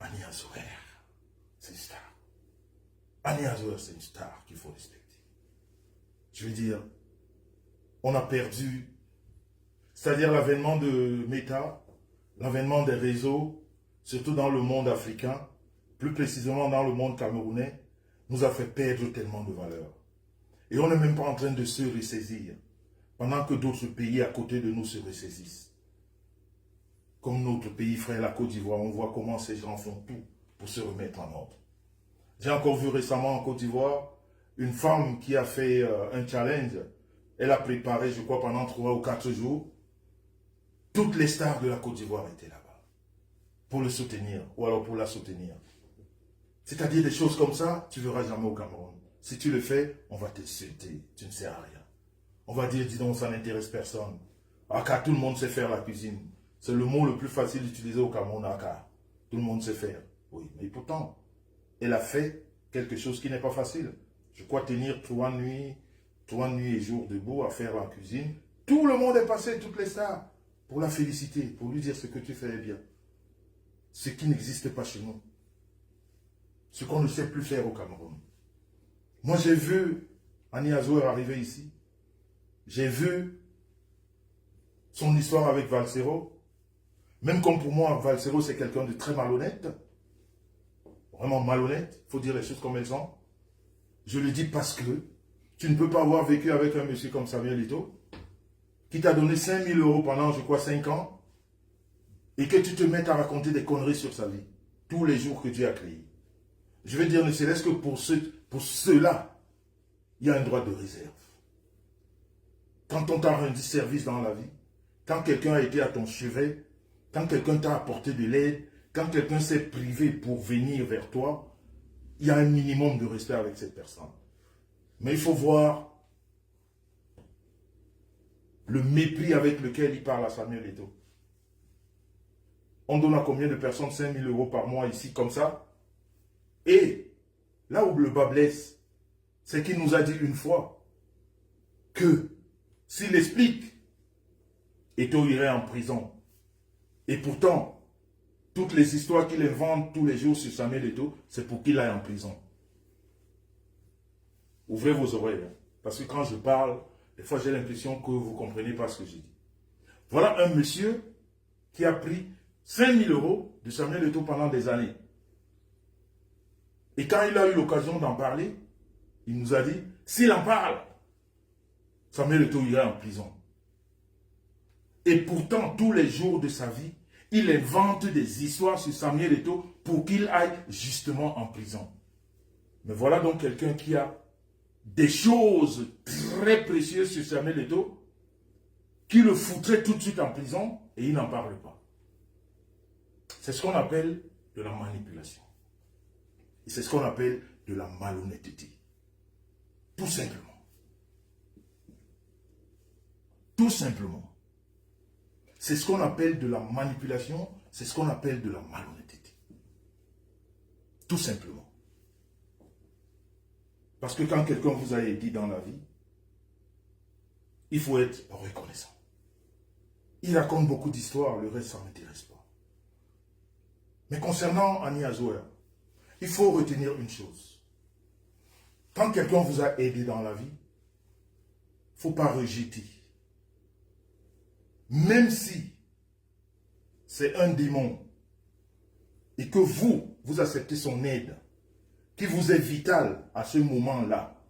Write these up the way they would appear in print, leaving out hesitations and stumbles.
Annie Azouer, c'est une star. Annie Azouer, c'est une star qu'il faut respecter. Je veux dire, on a perdu, c'est-à-dire l'avènement de Meta, l'avènement des réseaux, surtout dans le monde africain, plus précisément dans le monde camerounais, nous a fait perdre tellement de valeur. Et on n'est même pas en train de se ressaisir, pendant que d'autres pays à côté de nous se ressaisissent. Comme notre pays frère, la Côte d'Ivoire, on voit comment ces gens font tout pour se remettre en ordre. J'ai encore vu récemment en Côte d'Ivoire, une femme qui a fait un challenge. Elle a préparé, je crois, pendant 3 ou 4 jours. Toutes les stars de la Côte d'Ivoire étaient là-bas. Pour le soutenir, ou alors pour la soutenir. C'est-à-dire des choses comme ça, tu ne verras jamais au Cameroun. Si tu le fais, on va t'insulter. Tu ne sers à rien. On va dire, dis donc, ça n'intéresse personne. Aka, tout le monde sait faire la cuisine. C'est le mot le plus facile d'utiliser au Cameroun, Aka. Tout le monde sait faire. Oui, mais pourtant, elle a fait quelque chose qui n'est pas facile. Je crois tenir 3 nuits et jours debout à faire la cuisine. Tout le monde est passé, toutes les stars, pour la féliciter, pour lui dire ce que tu fais bien. Ce qui n'existe pas chez nous. Ce qu'on ne sait plus faire au Cameroun. Moi, j'ai vu Annie Azouer arriver ici. J'ai vu son histoire avec Valsero. Même comme pour moi, Valsero, c'est quelqu'un de très malhonnête. Vraiment malhonnête. Il faut dire les choses comme elles sont. Je le dis parce que tu ne peux pas avoir vécu avec un monsieur comme Samuel Eto'o, qui t'a donné 5 000 € pendant, je crois, 5 ans, et que tu te mettes à raconter des conneries sur sa vie, tous les jours que Dieu a créé. Je veux dire, ne serait-ce que pour ceux-là, il y a un droit de réserve. Quand on t'a rendu service dans la vie, quand quelqu'un a été à ton chevet, quand quelqu'un t'a apporté de l'aide, quand quelqu'un s'est privé pour venir vers toi, il y a un minimum de respect avec cette personne. Mais il faut voir le mépris avec lequel il parle à Samuel Eto'o. On donne à combien de personnes 5 000 € par mois ici, comme ça? Et là où le bas blesse, c'est qu'il nous a dit une fois que s'il explique, Eto'o irait en prison. Et pourtant, toutes les histoires qu'il invente tous les jours sur Samuel Eto'o, c'est pour qu'il aille en prison. Ouvrez vos oreilles, hein, parce que quand je parle, des fois j'ai l'impression que vous ne comprenez pas ce que je dis. Voilà un monsieur qui a pris 5 000 € de Samuel Eto'o pendant des années. Et quand il a eu l'occasion d'en parler, il nous a dit, s'il en parle, Samuel Eto'o ira en prison. Et pourtant, tous les jours de sa vie, il invente des histoires sur Samuel Eto'o pour qu'il aille justement en prison. Mais voilà donc quelqu'un qui a des choses très précieuses sur Samuel Eto'o, qui le foutrait tout de suite en prison et il n'en parle pas. C'est ce qu'on appelle de la manipulation. Et c'est ce qu'on appelle de la malhonnêteté. Tout simplement. Tout simplement. C'est ce qu'on appelle de la manipulation, c'est ce qu'on appelle de la malhonnêteté. Tout simplement. Parce que quand quelqu'un vous a aidé dans la vie, il faut être reconnaissant. Il raconte beaucoup d'histoires, le reste, ça ne m'intéresse pas. Mais concernant Annie Azouer, il faut retenir une chose. Quand quelqu'un vous a aidé dans la vie, il ne faut pas rejeter. Même si c'est un démon et que vous acceptez son aide, qui vous est vital à ce moment-là,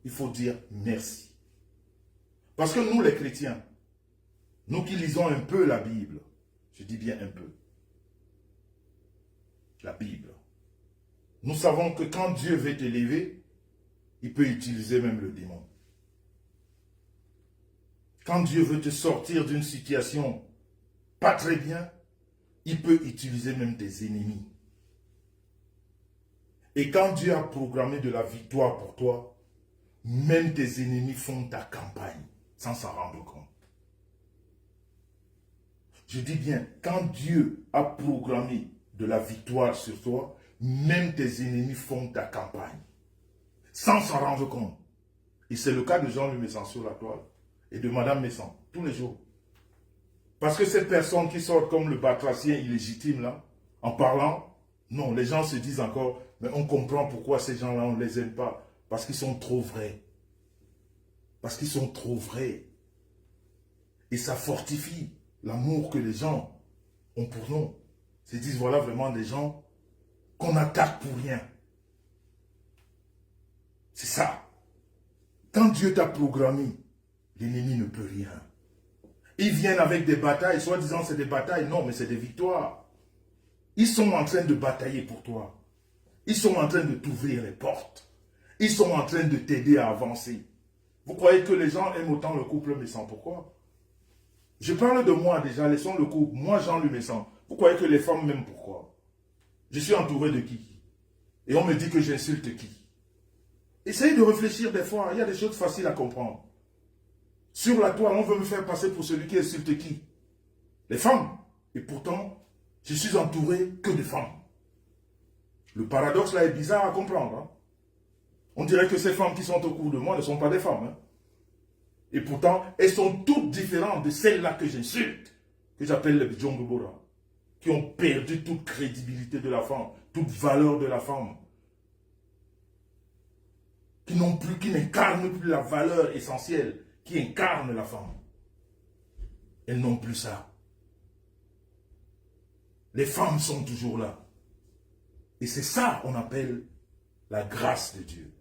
il faut dire merci. Parce que nous les chrétiens, nous qui lisons un peu la Bible, je dis bien un peu, la Bible, nous savons que quand Dieu veut t'élever, il peut utiliser même le démon. Quand Dieu veut te sortir d'une situation pas très bien, il peut utiliser même tes ennemis. Et quand Dieu a programmé de la victoire pour toi, même tes ennemis font ta campagne sans s'en rendre compte. Je dis bien, quand Dieu a programmé de la victoire sur toi, même tes ennemis font ta campagne sans s'en rendre compte. Et c'est le cas de Jean Le Messan sur la toile et de Madame Messan, tous les jours. Parce que ces personnes qui sortent comme le batracien illégitime là, en parlant, Non, les gens se disent encore, mais on comprend pourquoi ces gens-là, on ne les aime pas. Parce qu'ils sont trop vrais. Parce qu'ils sont trop vrais. Et ça fortifie l'amour que les gens ont pour nous. Ils se disent, voilà vraiment des gens qu'on attaque pour rien. C'est ça. Quand Dieu t'a programmé, l'ennemi ne peut rien. Ils viennent avec des batailles, soi-disant c'est des batailles. Non, mais c'est des victoires. Ils sont en train de batailler pour toi. Ils sont en train de t'ouvrir les portes. Ils sont en train de t'aider à avancer. Vous croyez que les gens aiment autant le couple Messan? Pourquoi? Je parle de moi déjà, laissons le couple. Moi, Jean-Louis Messan. Vous croyez que les femmes m'aiment pourquoi? Je suis entouré de qui? Et on me dit que j'insulte qui? Essayez de réfléchir des fois. Il y a des choses faciles à comprendre. Sur la toile, on veut me faire passer pour celui qui insulte qui? Les femmes. Et pourtant, je suis entouré que de femmes. Le paradoxe là est bizarre à comprendre. Hein? On dirait que ces femmes qui sont autour de moi ne sont pas des femmes. Hein? Et pourtant, elles sont toutes différentes de celles-là que j'insulte, que j'appelle les Djongobora, qui ont perdu toute crédibilité de la femme, toute valeur de la femme, qui n'incarnent plus la valeur essentielle, qui incarne la femme. Elles n'ont plus ça. Les femmes sont toujours là. Et c'est ça qu'on appelle la grâce de Dieu.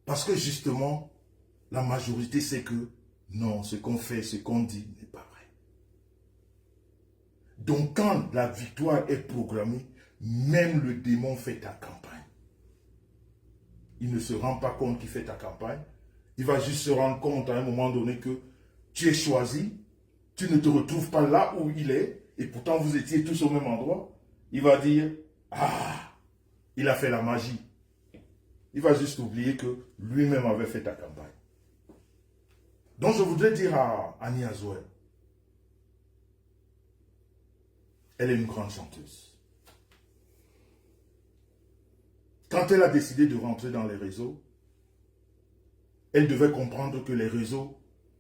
Parce que justement, la majorité sait que non, ce qu'on fait, ce qu'on dit n'est pas vrai. Donc quand la victoire est programmée, même le démon fait ta campagne. Il ne se rend pas compte qu'il fait ta campagne. Il va juste se rendre compte à un moment donné que tu es choisi, tu ne te retrouves pas là où il est, et pourtant vous étiez tous au même endroit. Il va dire, ah, il a fait la magie. Il va juste oublier que lui-même avait fait ta campagne. Donc je voudrais dire à Annie Azouer, elle est une grande chanteuse. Quand elle a décidé de rentrer dans les réseaux, elle devait comprendre que les réseaux,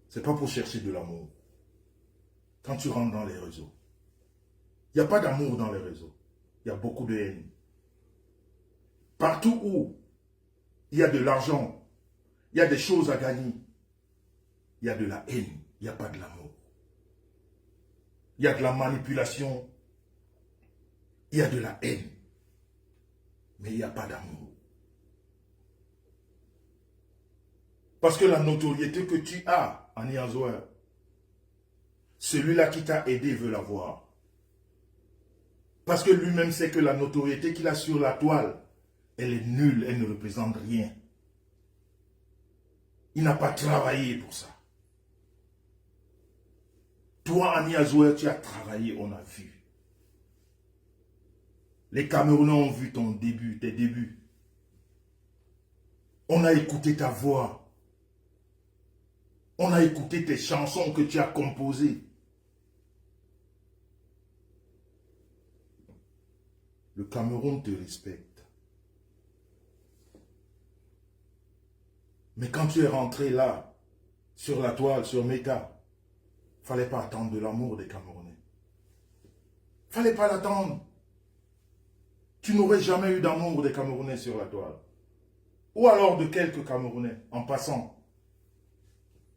ce n'est pas pour chercher de l'amour. Quand tu rentres dans les réseaux, il n'y a pas d'amour dans les réseaux. Il y a beaucoup de haine. Partout où il y a de l'argent, il y a des choses à gagner, il y a de la haine, il n'y a pas de l'amour. Il y a de la manipulation, il y a de la haine, mais il n'y a pas d'amour. Parce que la notoriété que tu as en Iazouer, celui-là qui t'a aidé veut l'avoir. Parce que lui-même sait que la notoriété qu'il a sur la toile, elle est nulle, elle ne représente rien. Il n'a pas travaillé pour ça. Toi, Annie Azouer, tu as travaillé, on a vu. Les Camerounais ont vu ton début, tes débuts. On a écouté ta voix. On a écouté tes chansons que tu as composées. Le Cameroun te respecte. Mais quand tu es rentré là, sur la toile, sur Meta, il ne fallait pas attendre de l'amour des Camerounais. Il ne fallait pas l'attendre. Tu n'aurais jamais eu d'amour des Camerounais sur la toile. Ou alors de quelques Camerounais, en passant.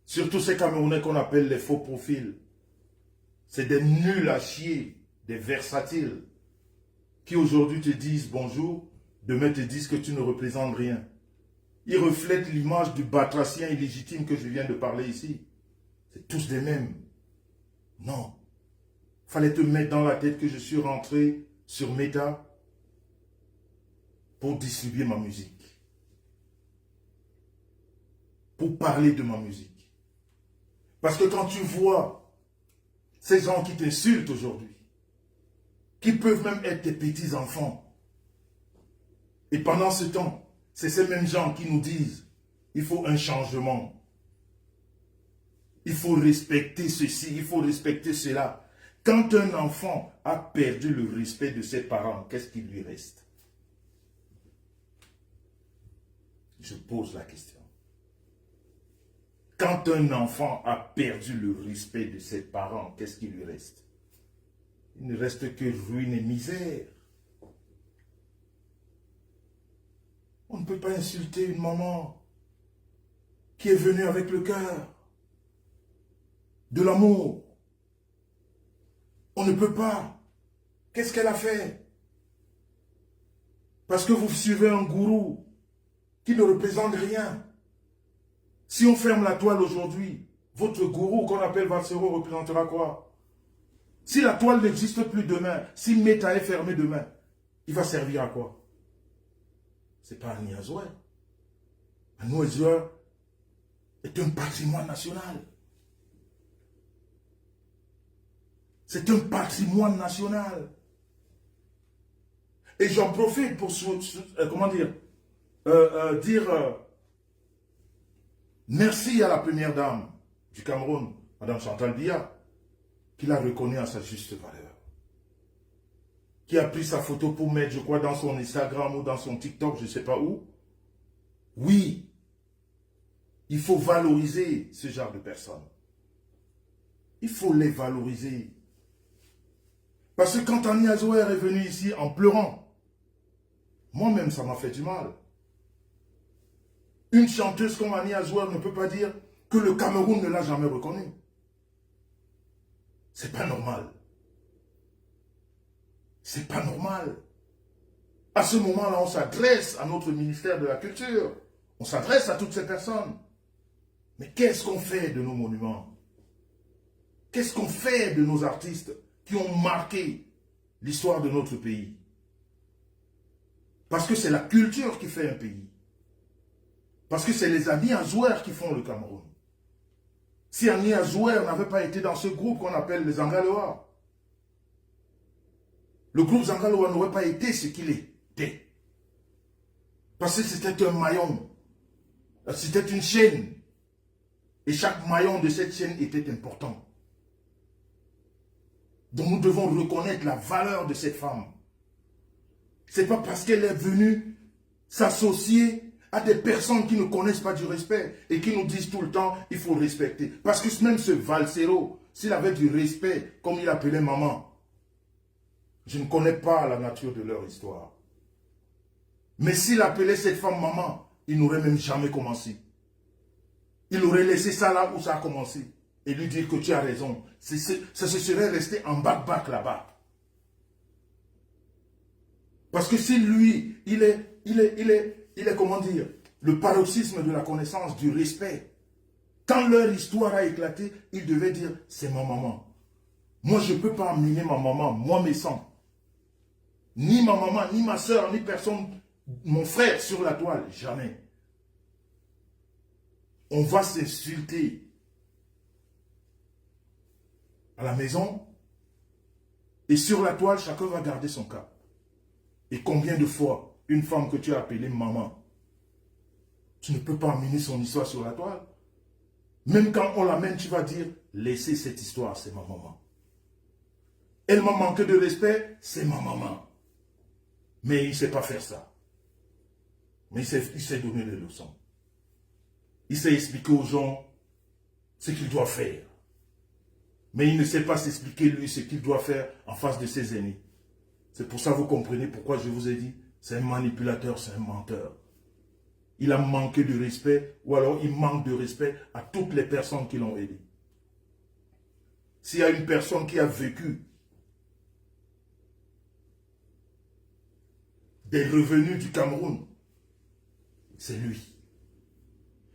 Surtout ces Camerounais qu'on appelle les faux profils. C'est des nuls à chier, des versatiles, qui aujourd'hui te disent bonjour, demain te disent que tu ne représentes rien. Ils reflètent l'image du batracien illégitime que je viens de parler ici. C'est tous des mêmes. Non. Il fallait te mettre dans la tête que je suis rentré sur Meta pour distribuer ma musique. Pour parler de ma musique. Parce que quand tu vois ces gens qui t'insultent aujourd'hui, qui peuvent même être tes petits-enfants, et pendant ce temps, c'est ces mêmes gens qui nous disent, il faut un changement. Il faut respecter ceci, il faut respecter cela. Quand un enfant a perdu le respect de ses parents, qu'est-ce qui lui reste? Je pose la question. Quand un enfant a perdu le respect de ses parents, qu'est-ce qui lui reste? il ne reste que ruine et misère. On ne peut pas insulter une maman qui est venue avec le cœur, de l'amour. On ne peut pas. Qu'est-ce qu'elle a fait? Parce que vous suivez un gourou qui ne représente rien. Si on ferme la toile aujourd'hui, votre gourou qu'on appelle Valsero représentera quoi? Si la toile n'existe plus demain, si Meta est fermé demain, il va servir à quoi? C'est pas Annie Azouer. Annie Azouer est un patrimoine national. C'est un patrimoine national. Et j'en profite pour dire merci à la première dame du Cameroun, Madame Chantal Biya, qui l'a reconnu à sa juste valeur. Qui a pris sa photo pour mettre, je crois, dans son Instagram ou dans son TikTok, je ne sais pas où. Oui, il faut valoriser ce genre de personnes. Il faut les valoriser. Parce que quand Annie Azouer est venue ici en pleurant, moi-même, ça m'a fait du mal. Une chanteuse comme Annie Azouer ne peut pas dire que le Cameroun ne l'a jamais reconnue. C'est pas normal. C'est pas normal. À ce moment-là, on s'adresse à notre ministère de la Culture. On s'adresse à toutes ces personnes. Mais qu'est-ce qu'on fait de nos monuments? Qu'est-ce qu'on fait de nos artistes qui ont marqué l'histoire de notre pays? Parce que c'est la culture qui fait un pays. Parce que c'est les Annie Azouer qui font le Cameroun. Si Annie Azouer n'avait pas été dans ce groupe qu'on appelle les Zangaloa, le groupe Zangaloa n'aurait pas été ce qu'il était. Parce que c'était un maillon. C'était une chaîne. Et chaque maillon de cette chaîne était important. Donc nous devons reconnaître la valeur de cette femme. Ce n'est pas parce qu'elle est venue s'associer à des personnes qui ne connaissent pas du respect et qui nous disent tout le temps, il faut respecter. Parce que même ce Valsero, s'il avait du respect, comme il appelait maman, je ne connais pas la nature de leur histoire. Mais s'il appelait cette femme maman, il n'aurait même jamais commencé. Il aurait laissé ça là où ça a commencé et lui dire que tu as raison. Ça se serait resté en bac là-bas. Parce que si lui, il est comment dire, le paroxysme de la connaissance, du respect. Quand leur histoire a éclaté, il devait dire, c'est ma maman. Moi, je ne peux pas amener ma maman, moi mes sangs. Ni ma maman, ni ma soeur, ni personne, mon frère sur la toile, jamais. On va s'insulter à la maison et sur la toile, chacun va garder son cap. Et combien de fois, une femme que tu as appelée maman, tu ne peux pas amener son histoire sur la toile. Même quand on l'amène, tu vas dire, laissez cette histoire, c'est ma maman. Elle m'a manqué de respect, c'est ma maman. Mais il ne sait pas faire ça. Mais il sait donner les leçons. Il sait expliquer aux gens ce qu'il doit faire. Mais il ne sait pas s'expliquer lui ce qu'il doit faire en face de ses aînés. C'est pour ça que vous comprenez pourquoi je vous ai dit, c'est un manipulateur, c'est un menteur. Il a manqué de respect, ou alors il manque de respect à toutes les personnes qui l'ont aidé. S'il y a une personne qui a vécu des revenus du Cameroun, c'est lui.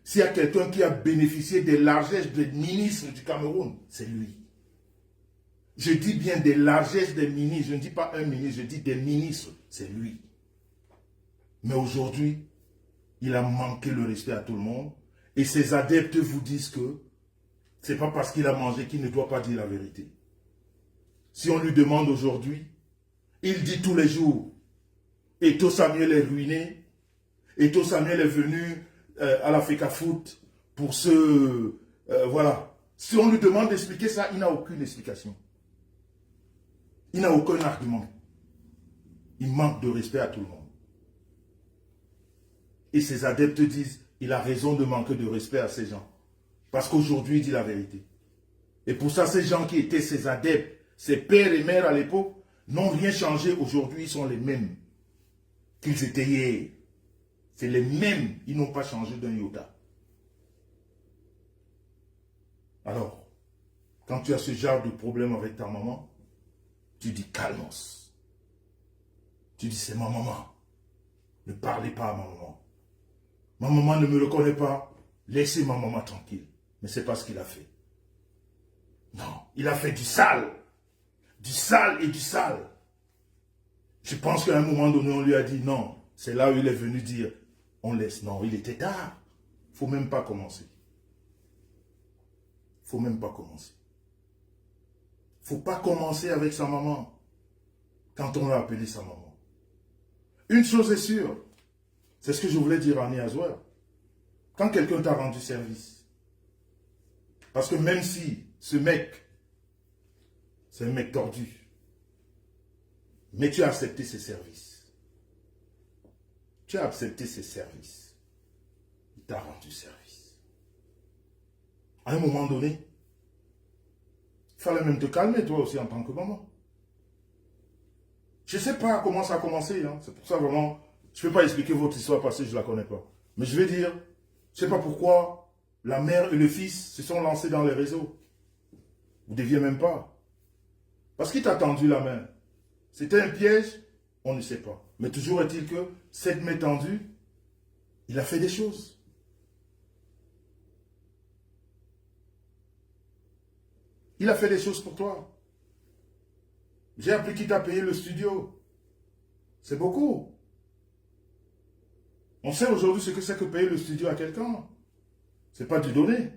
S'il y a quelqu'un qui a bénéficié des largesses des ministres du Cameroun, c'est lui. Je dis bien des largesses des ministres, je ne dis pas un ministre, je dis des ministres, c'est lui. Mais aujourd'hui, il a manqué le respect à tout le monde. Et ses adeptes vous disent que ce n'est pas parce qu'il a mangé qu'il ne doit pas dire la vérité. Si on lui demande aujourd'hui, il dit tous les jours, Eto'o Samuel est ruiné, Eto'o Samuel est venu à l'Africa Foot pour voilà. Si on lui demande d'expliquer ça, il n'a aucune explication. Il n'a aucun argument. Il manque de respect à tout le monde. Et ses adeptes disent, il a raison de manquer de respect à ces gens. Parce qu'aujourd'hui, il dit la vérité. Et pour ça, ces gens qui étaient ses adeptes, ses pères et mères à l'époque n'ont rien changé. Aujourd'hui, ils sont les mêmes qu'ils étaient hier. C'est les mêmes. Ils n'ont pas changé d'un iota. Alors, quand tu as ce genre de problème avec ta maman, tu dis calmos. Tu dis c'est ma maman. Ne parlez pas à ma maman. Ma maman ne me le connaît pas. Laissez ma maman tranquille. Mais c'est pas ce qu'il a fait. Non, il a fait du sale. Du sale et du sale. Je pense qu'à un moment donné, on lui a dit non. C'est là où il est venu dire, on laisse. Non, il était tard. Il ne faut même pas commencer. Il ne faut même pas commencer. Il ne faut pas commencer avec sa maman quand on l'a appelé sa maman. Une chose est sûre, c'est ce que je voulais dire à Annie Azouer. Quand quelqu'un t'a rendu service, parce que même si ce mec, c'est un mec tordu, mais tu as accepté ses services. Tu as accepté ses services. Il t'a rendu service. À un moment donné, il fallait même te calmer toi aussi en tant que maman. Je ne sais pas comment ça a commencé. Hein. C'est pour ça vraiment, je ne peux pas expliquer votre histoire parce que je ne la connais pas. Mais je vais dire, je ne sais pas pourquoi la mère et le fils se sont lancés dans les réseaux. Vous ne deviez même pas. Parce qu'il t'a tendu la main. C'était un piège, on ne sait pas. Mais toujours est-il que cette main tendue, il a fait des choses. Il a fait des choses pour toi. J'ai appris qu'il t'a payé le studio. C'est beaucoup. On sait aujourd'hui ce que c'est que payer le studio à quelqu'un. C'est pas du donné.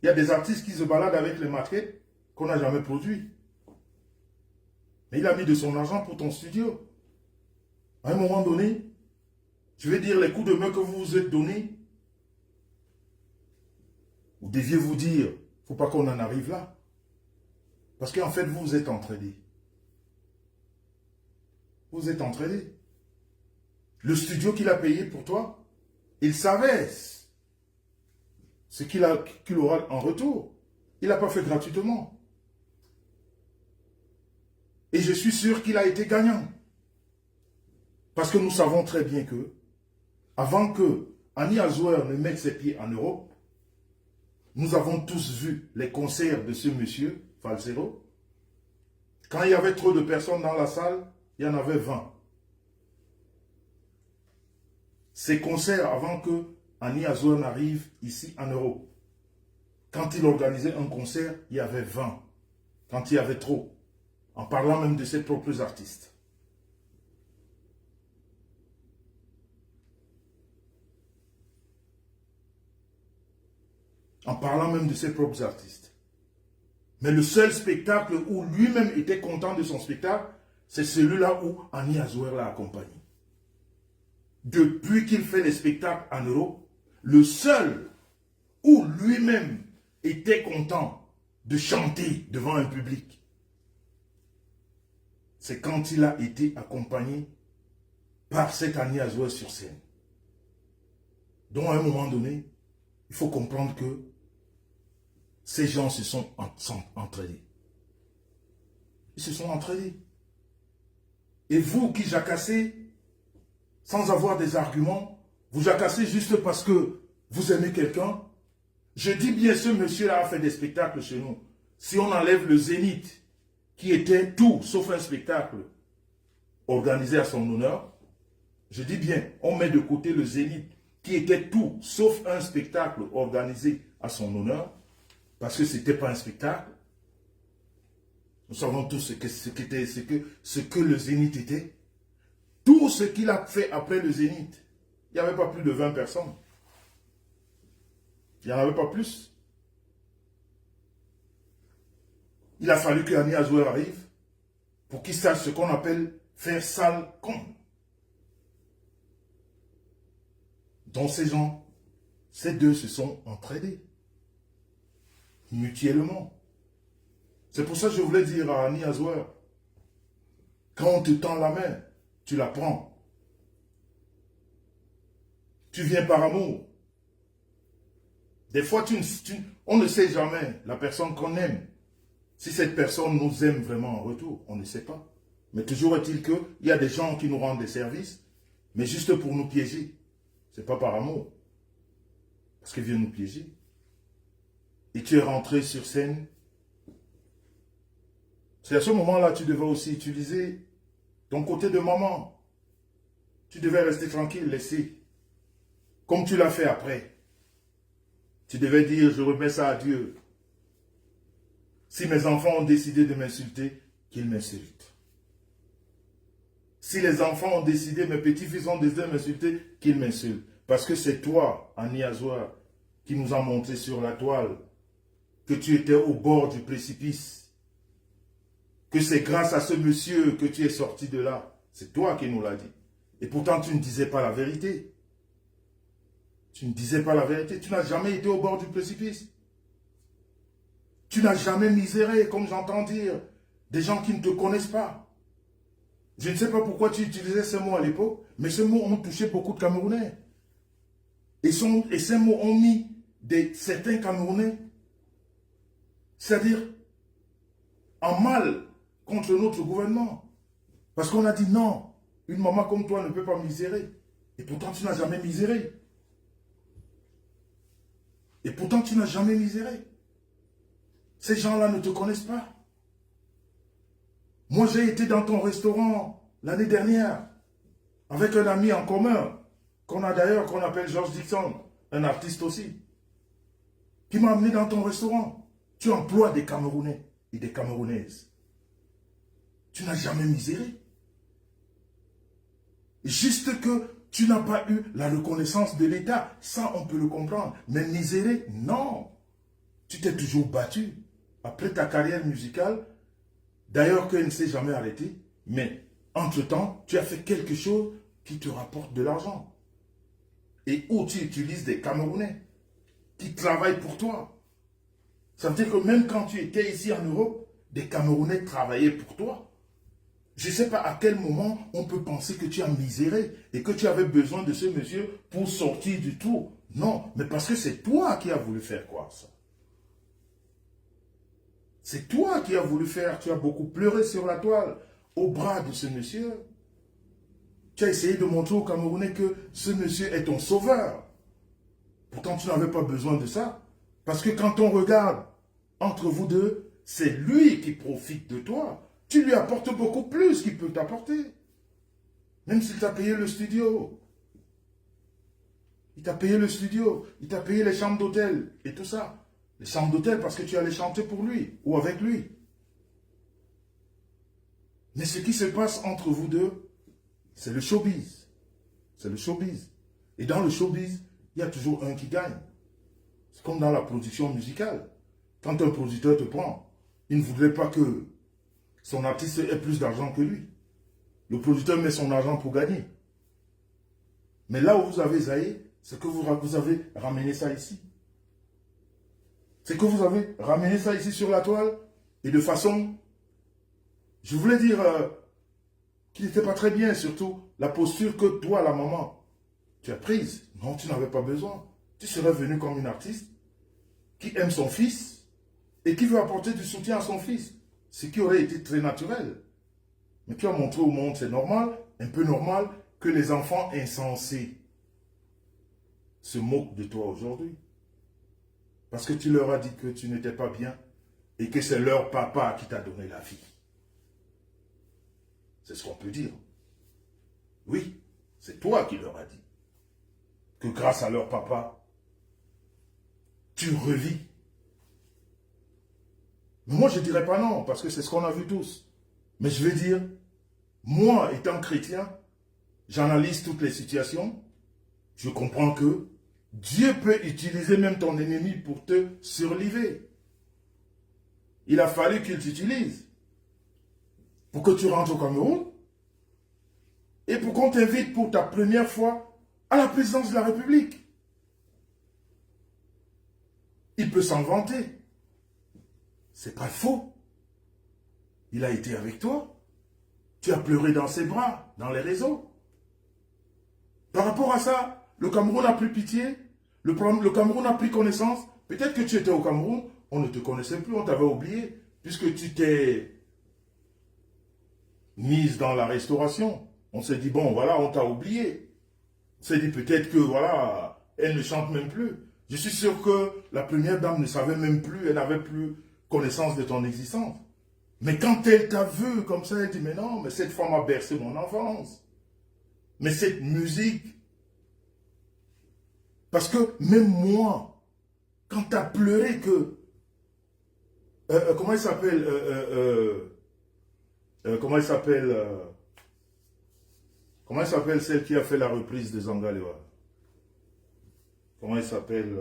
Il y a des artistes qui se baladent avec les maquettes qu'on n'a jamais produits. Mais il a mis de son argent pour ton studio. À un moment donné, je vais dire les coups de main que vous vous êtes donnés. Vous deviez vous dire, il ne faut pas qu'on en arrive là. Parce qu'en fait, vous vous êtes entraînés. Vous êtes entraînés. Le studio qu'il a payé pour toi, il savait ce qu'il aura en retour. Il n'a pas fait gratuitement. Et je suis sûr qu'il a été gagnant. Parce que nous savons très bien que, avant que Annie Azouer ne mette ses pieds en Europe, nous avons tous vu les concerts de ce monsieur, Falsero. Quand il y avait trop de personnes dans la salle, il y en avait 20. Ces concerts, avant que Annie Azouer n'arrive ici en Europe, quand il organisait un concert, il y avait 20. Quand il y avait trop, en parlant même de ses propres artistes. En parlant même de ses propres artistes. Mais le seul spectacle où lui-même était content de son spectacle, c'est celui-là où Annie Azouer l'a accompagné. Depuis qu'il fait les spectacles en Europe, le seul où lui-même était content de chanter devant un public, c'est quand il a été accompagné par cette Annie Azouer sur scène. Donc à un moment donné, il faut comprendre que ces gens se sont entraînés. Ils se sont entraînés. Et vous qui jacassez, sans avoir des arguments, vous jacassez juste parce que vous aimez quelqu'un. Je dis bien, ce monsieur-là a fait des spectacles chez nous. Si on enlève le Zénith, qui était tout sauf un spectacle organisé à son honneur, je dis bien, on met de côté le Zénith, qui était tout sauf un spectacle organisé à son honneur, parce que ce n'était pas un spectacle. Nous savons tous ce que le Zénith était. Tout ce qu'il a fait après le Zénith, il n'y avait pas plus de 20 personnes. Il n'y en avait pas plus. Il a fallu que Annie Azouer arrive pour qu'il sache ce qu'on appelle faire sale con. Donc ces gens, ces deux se sont entraînés. Mutuellement. C'est pour ça que je voulais dire à Annie Azouer, quand on te tend la main, tu la prends. Tu viens par amour. Des fois, on ne sait jamais la personne qu'on aime. Si cette personne nous aime vraiment en retour, on ne sait pas. Mais toujours est-il qu'il y a des gens qui nous rendent des services, mais juste pour nous piéger. Ce n'est pas par amour. Parce qu'ils viennent nous piéger. Et tu es rentré sur scène. C'est à ce moment-là que tu devais aussi utiliser ton côté de maman. Tu devais rester tranquille, laisser. Comme tu l'as fait après. Tu devais dire, je remets ça à Dieu. Si mes enfants ont décidé de m'insulter, qu'ils m'insultent. Si les enfants ont décidé, mes petits-fils ont décidé de m'insulter, qu'ils m'insultent. Parce que c'est toi, Annie Azoua, qui nous a montré sur la toile que tu étais au bord du précipice. Que c'est grâce à ce monsieur que tu es sorti de là. C'est toi qui nous l'as dit. Et pourtant, tu ne disais pas la vérité. Tu ne disais pas la vérité. Tu n'as jamais été au bord du précipice. Tu n'as jamais miséré, comme j'entends dire, des gens qui ne te connaissent pas. Je ne sais pas pourquoi tu utilisais ces mots à l'époque, mais ces mots ont touché beaucoup de Camerounais. Et ces mots ont mis certains Camerounais, c'est-à-dire en mal contre notre gouvernement. Parce qu'on a dit non, une maman comme toi ne peut pas misérer. Et pourtant tu n'as jamais miséré. Et pourtant tu n'as jamais miséré. Ces gens-là ne te connaissent pas. Moi, j'ai été dans ton restaurant l'année dernière avec un ami en commun, qu'on a d'ailleurs, qu'on appelle George Dixon, un artiste aussi, qui m'a amené dans ton restaurant. Tu emploies des Camerounais et des Camerounaises. Tu n'as jamais miséré. Juste que tu n'as pas eu la reconnaissance de l'État. Ça, on peut le comprendre. Mais misérer, non. Tu t'es toujours battu. Après ta carrière musicale, d'ailleurs qu'elle ne s'est jamais arrêtée, mais entre-temps, tu as fait quelque chose qui te rapporte de l'argent. Et où tu utilises des Camerounais qui travaillent pour toi. Ça veut dire que même quand tu étais ici en Europe, des Camerounais travaillaient pour toi. Je ne sais pas à quel moment on peut penser que tu as miséré et que tu avais besoin de ce monsieur pour sortir du tout. Non, mais parce que c'est toi qui as voulu faire quoi ça. C'est toi qui as voulu faire, tu as beaucoup pleuré sur la toile, au bras de ce monsieur. Tu as essayé de montrer aux Camerounais que ce monsieur est ton sauveur. Pourtant, tu n'avais pas besoin de ça. Parce que quand on regarde entre vous deux, c'est lui qui profite de toi. Tu lui apportes beaucoup plus qu'il peut t'apporter. Même s'il t'a payé le studio. Il t'a payé le studio, il t'a payé les chambres d'hôtel et tout ça. Les chambres d'hôtel parce que tu allais chanter pour lui ou avec lui. Mais ce qui se passe entre vous deux, c'est le showbiz. C'est le showbiz. Et dans le showbiz, il y a toujours un qui gagne. C'est comme dans la production musicale. Quand un producteur te prend, il ne voudrait pas que son artiste ait plus d'argent que lui. Le producteur met son argent pour gagner. Mais là où vous avez zaï, c'est que vous avez ramené ça ici. C'est que vous avez ramené ça ici sur la toile. Et de façon, je voulais dire qu'il n'était pas très bien, surtout la posture que toi, la maman, tu as prise. Non, tu n'avais pas besoin. Tu serais venu comme une artiste qui aime son fils et qui veut apporter du soutien à son fils. Ce qui aurait été très naturel. Mais tu as montré au monde, c'est normal, un peu normal, que les enfants insensés se moquent de toi aujourd'hui. Parce que tu leur as dit que tu n'étais pas bien et que c'est leur papa qui t'a donné la vie. C'est ce qu'on peut dire. Oui, c'est toi qui leur as dit que grâce à leur papa, tu revis. Mais moi, je ne dirais pas non, parce que c'est ce qu'on a vu tous. Mais je vais dire, moi, étant chrétien, j'analyse toutes les situations. Je comprends que Dieu peut utiliser même ton ennemi pour te surliver. Il a fallu qu'il t'utilise pour que tu rentres au Cameroun et pour qu'on t'invite pour ta première fois à la présidence de la République. Il peut s'en vanter. C'est pas faux. Il a été avec toi. Tu as pleuré dans ses bras, dans les réseaux. Par rapport à ça, le Cameroun a pris pitié. Le Cameroun a pris connaissance. Peut-être que tu étais au Cameroun, on ne te connaissait plus, on t'avait oublié. puisque tu t'es mise dans la restauration, on s'est dit, bon, voilà, on t'a oublié. On s'est dit peut-être que, voilà, elle ne chante même plus. Je suis sûr que la première dame ne savait même plus, elle n'avait plus connaissance de ton existence. Mais quand elle t'a vu comme ça, elle dit, mais non, mais cette femme a bercé mon enfance. Mais cette musique, parce que même moi, quand tu as pleuré que, comment il s'appelle, comment il s'appelle celle qui a fait la reprise de Zangalewa? Comment il s'appelle?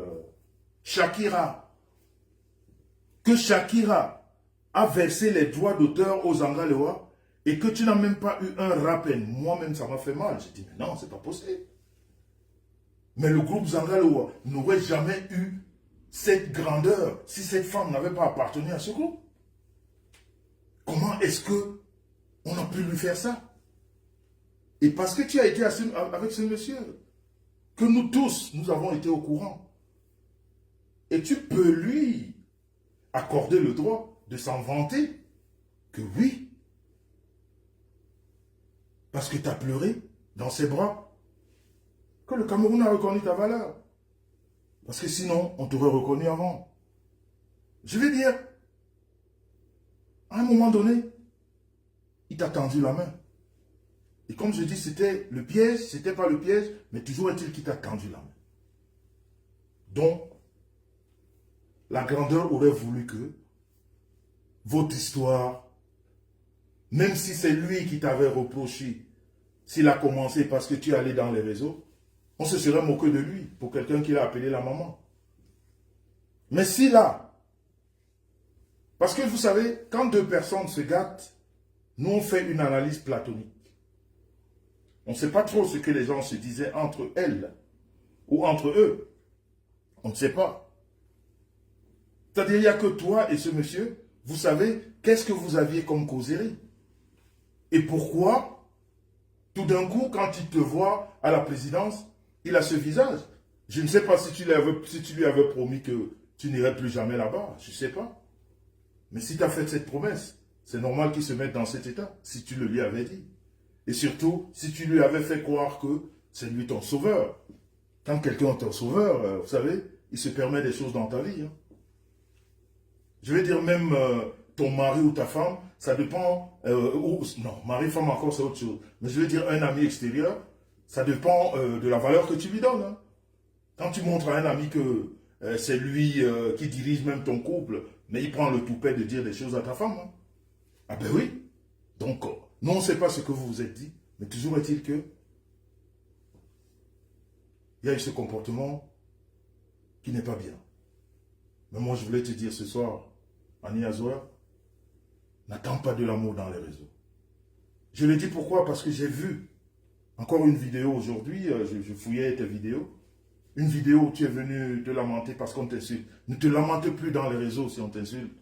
Shakira. Que Shakira a versé les droits d'auteur aux Zangalewa et que tu n'as même pas eu un rappel. Moi-même, ça m'a fait mal. J'ai dit, mais non, c'est pas possible. Mais le groupe Zangalewa n'aurait jamais eu cette grandeur si cette femme n'avait pas appartenu à ce groupe. Comment est-ce que on a pu lui faire ça? Et parce que tu as été avec ce monsieur, que nous tous, nous avons été au courant. Et tu peux lui accorder le droit de s'en vanter que oui, parce que tu as pleuré dans ses bras, que le Cameroun a reconnu ta valeur. Parce que sinon, on t'aurait reconnu avant. Je vais dire, à un moment donné, il t'a tendu la main. Et comme je dis, c'était le piège, c'était pas le piège, mais toujours est-il qu'il t'a tendu la main. Donc, la grandeur aurait voulu que votre histoire, même si c'est lui qui t'avait reproché, s'il a commencé parce que tu es allé dans les réseaux, on se serait moqué de lui pour quelqu'un qui l'a appelé la maman. Mais si là, parce que vous savez, quand deux personnes se gâtent, nous on fait une analyse platonique. On ne sait pas trop ce que les gens se disaient entre elles ou entre eux. On ne sait pas. C'est-à-dire, il n'y a que toi et ce monsieur, vous savez qu'est-ce que vous aviez comme causerie. Et pourquoi, tout d'un coup, quand il te voit à la présidence, il a ce visage. Je ne sais pas si tu lui avais promis que tu n'irais plus jamais là-bas. Je ne sais pas. Mais si tu as fait cette promesse, c'est normal qu'il se mette dans cet état, si tu le lui avais dit. Et surtout, si tu lui avais fait croire que c'est lui ton sauveur. Quand quelqu'un est ton sauveur, vous savez, il se permet des choses dans ta vie. Hein. Je vais dire même ton mari ou ta femme, ça dépend... non, mari-femme encore, c'est autre chose. Mais je vais dire un ami extérieur, ça dépend de la valeur que tu lui donnes. Hein. Quand tu montres à un ami que c'est lui qui dirige même ton couple, mais il prend le toupet de dire des choses à ta femme. Hein. Ah ben oui. Donc, nous, on ne sait pas ce que vous vous êtes dit, mais toujours est-il que il y a eu ce comportement qui n'est pas bien. Mais moi, je voulais te dire ce soir, Annie Azoua, n'attends pas de l'amour dans les réseaux. Je le dis pourquoi? Parce que j'ai vu encore une vidéo aujourd'hui, je fouillais tes vidéos, une vidéo où tu es venu te lamenter parce qu'on t'insulte. Ne te lamente plus dans les réseaux si on t'insulte.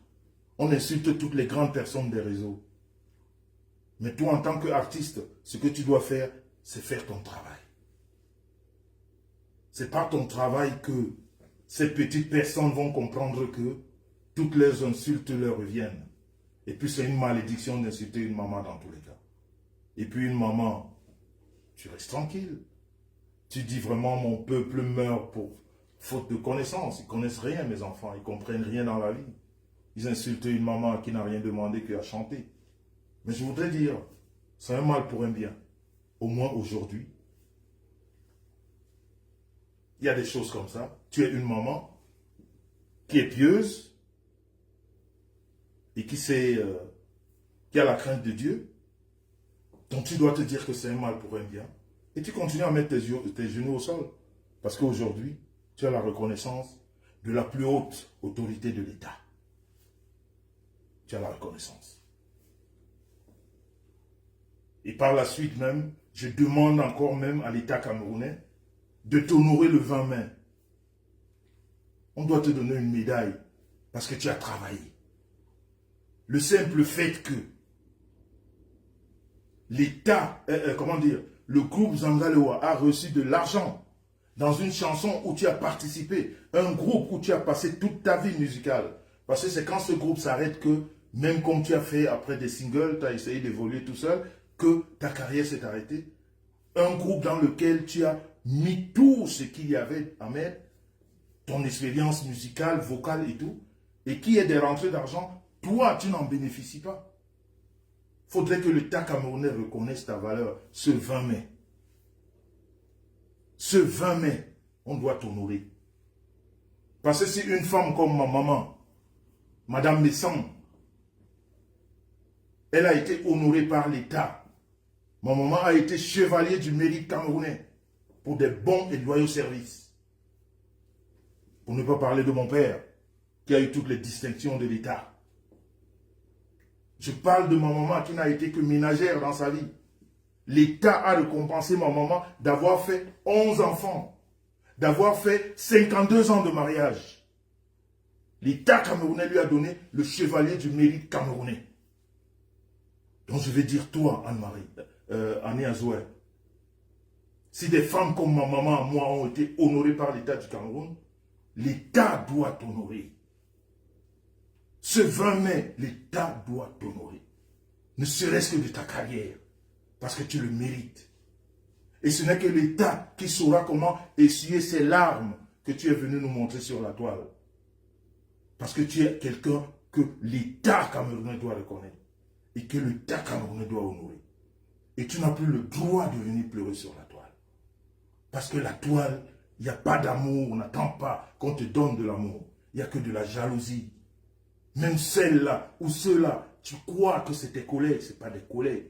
On insulte toutes les grandes personnes des réseaux. Mais toi, en tant qu'artiste, ce que tu dois faire, c'est faire ton travail. C'est par ton travail que ces petites personnes vont comprendre que toutes leurs insultes leur reviennent. Et puis c'est une malédiction d'insulter une maman dans tous les cas. Et puis une maman, tu restes tranquille. Tu dis vraiment mon peuple meurt pour faute de connaissance. Ils ne connaissent rien, mes enfants. Ils ne comprennent rien dans la vie. Ils insultent une maman qui n'a rien demandé qu'à chanter. Mais je voudrais dire, c'est un mal pour un bien. Au moins aujourd'hui, il y a des choses comme ça. Tu es une maman qui est pieuse et qui a la crainte de Dieu. Donc tu dois te dire que c'est un mal pour un bien. Et tu continues à mettre tes genoux au sol. Parce qu'aujourd'hui, tu as la reconnaissance de la plus haute autorité de l'État. Tu as la reconnaissance. Et par la suite même, je demande encore même à l'État camerounais de t'honorer le 20 mai. On doit te donner une médaille parce que tu as travaillé. Le simple fait que l'État, le groupe Zangalewa a reçu de l'argent dans une chanson où tu as participé, un groupe où tu as passé toute ta vie musicale. Parce que c'est quand ce groupe s'arrête que même comme tu as fait après des singles, tu as essayé d'évoluer tout seul, que ta carrière s'est arrêtée. Un groupe dans lequel tu as mis tout ce qu'il y avait à mettre, ton expérience musicale, vocale et tout, et qui est des rentrées d'argent, toi, tu n'en bénéficies pas. Il faudrait que l'État camerounais reconnaisse ta valeur ce 20 mai. Ce 20 mai, on doit t'honorer. Parce que si une femme comme ma maman, Madame Messang, elle a été honorée par l'État. Ma maman a été chevalier du mérite camerounais pour des bons et loyaux services. Pour ne pas parler de mon père, qui a eu toutes les distinctions de l'État. Je parle de ma maman qui n'a été que ménagère dans sa vie. L'État a récompensé ma maman d'avoir fait 11 enfants, d'avoir fait 52 ans de mariage. L'État camerounais lui a donné le chevalier du mérite camerounais. Donc je vais dire toi, Anne-Marie, Annie Azouer, si des femmes comme ma maman, moi, ont été honorées par l'État du Cameroun, l'État doit t'honorer. Ce 20 mai, l'État doit t'honorer. Ne serait-ce que de ta carrière. Parce que tu le mérites. Et ce n'est que l'État qui saura comment essuyer ces larmes que tu es venu nous montrer sur la toile. Parce que tu es quelqu'un que l'État camerounais doit reconnaître. Et que l'État camerounais doit honorer. Et tu n'as plus le droit de venir pleurer sur la toile. Parce que la toile, il n'y a pas d'amour, on n'attend pas qu'on te donne de l'amour. Il n'y a que de la jalousie. Même celle-là ou ceux-là, tu crois que c'est tes collègues, ce n'est pas des collègues.